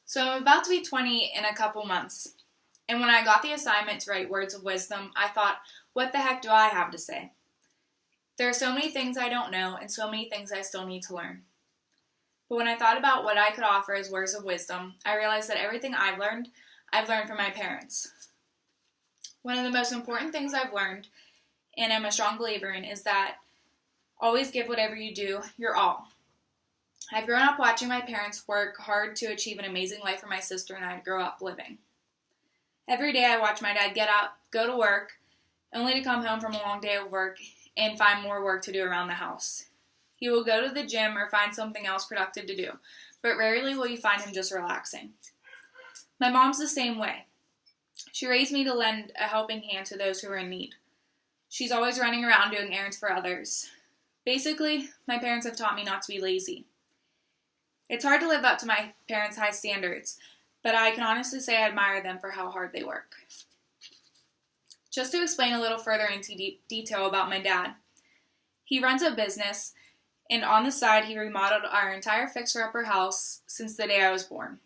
So I'm about to be 20 in a couple months, and when I got the assignment to write words of wisdom, I thought, what the heck do I have to say? There are so many things I don't know and so many things I still need to learn. But when I thought about what I could offer as words of wisdom, I realized that everything I've learned from my parents. One of the most important things I've learned, and I'm a strong believer in, is that always give whatever you do your all. I've grown up watching my parents work hard to achieve an amazing life for my sister and I to grow up living. Every day I watch my dad get up, go to work, only to come home from a long day of work and find more work to do around the house. He will go to the gym or find something else productive to do, but rarely will you find him just relaxing. My mom's the same way. She raised me to lend a helping hand to those who are in need. She's always running around doing errands for others. Basically, my parents have taught me not to be lazy. It's hard to live up to my parents' high standards, but I can honestly say I admire them for how hard they work. Just to explain a little further into detail about my dad, he runs a business, and on the side he remodeled our entire fixer-upper house since the day I was born.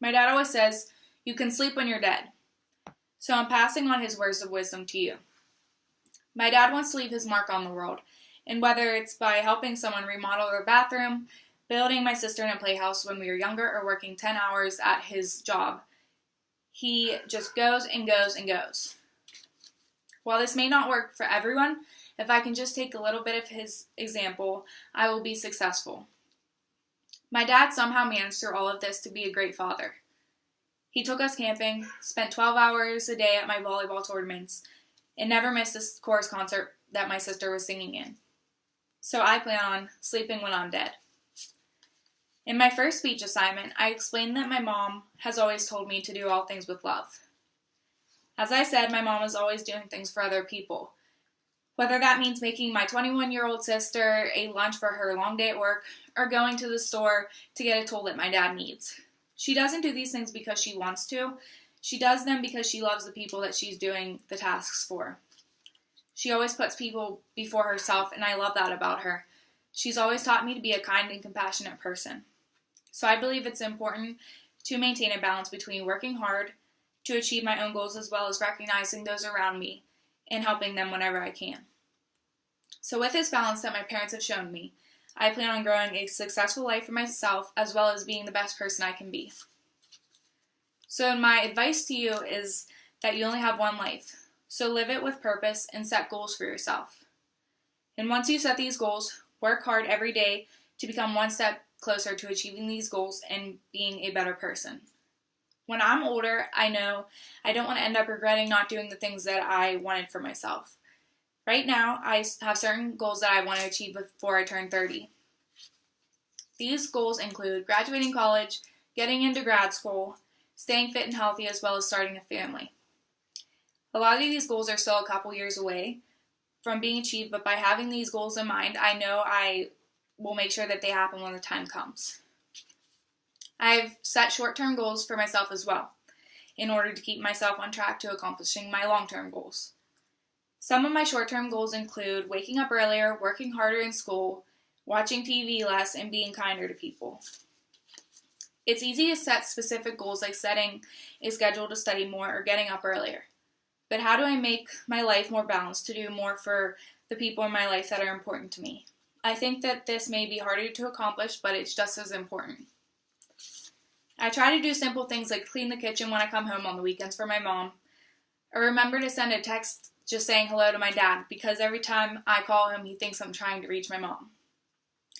My dad always says, you can sleep when you're dead. So I'm passing on his words of wisdom to you. My dad wants to leave his mark on the world, and whether it's by helping someone remodel their bathroom, building my sister in a playhouse when we were younger, or working 10 hours at his job, he just goes and goes and goes. While this may not work for everyone, if I can just take a little bit of his example, I will be successful. My dad somehow managed through all of this to be a great father. He took us camping, spent 12 hours a day at my volleyball tournaments, and never missed a chorus concert that my sister was singing in. So I plan on sleeping when I'm dead. In my first speech assignment, I explained that my mom has always told me to do all things with love. As I said, my mom is always doing things for other people. Whether that means making my 21-year-old sister a lunch for her long day at work, or going to the store to get a tool that my dad needs. She doesn't do these things because she wants to. She does them because she loves the people that she's doing the tasks for. She always puts people before herself, and I love that about her. She's always taught me to be a kind and compassionate person. So I believe it's important to maintain a balance between working hard to achieve my own goals as well as recognizing those around me and helping them whenever I can. So with this balance that my parents have shown me, I plan on growing a successful life for myself as well as being the best person I can be. So my advice to you is that you only have one life. So live it with purpose and set goals for yourself. And once you set these goals, work hard every day to become one step closer to achieving these goals and being a better person. When I'm older, I know I don't want to end up regretting not doing the things that I wanted for myself. Right now, I have certain goals that I want to achieve before I turn 30. These goals include graduating college, getting into grad school, staying fit and healthy, as well as starting a family. A lot of these goals are still a couple years away from being achieved, but by having these goals in mind, I know I will make sure that they happen when the time comes. I've set short-term goals for myself as well, in order to keep myself on track to accomplishing my long-term goals. Some of my short-term goals include waking up earlier, working harder in school, watching TV less, and being kinder to people. It's easy to set specific goals like setting a schedule to study more or getting up earlier. But how do I make my life more balanced to do more for the people in my life that are important to me? I think that this may be harder to accomplish, but it's just as important. I try to do simple things like clean the kitchen when I come home on the weekends for my mom, or remember to send a text just saying hello to my dad, because every time I call him, he thinks I'm trying to reach my mom.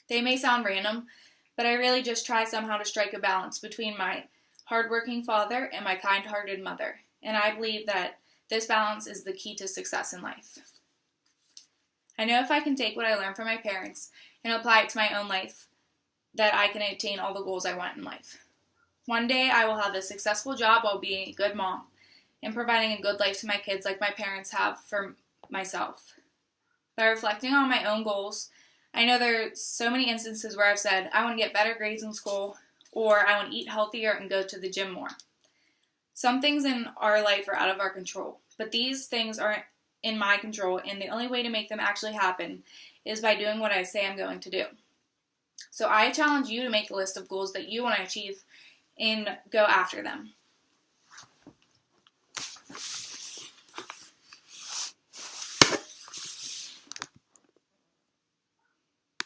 They may sound random, but I really just try somehow to strike a balance between my hardworking father and my kind-hearted mother, and I believe that this balance is the key to success in life. I know if I can take what I learned from my parents and apply it to my own life, that I can attain all the goals I want in life. One day I will have a successful job while being a good mom and providing a good life to my kids like my parents have for myself. By reflecting on my own goals, I know there are so many instances where I've said, I want to get better grades in school, or I want to eat healthier and go to the gym more. Some things in our life are out of our control, but these things are in my control, and the only way to make them actually happen is by doing what I say I'm going to do. So I challenge you to make a list of goals that you want to achieve and go after them.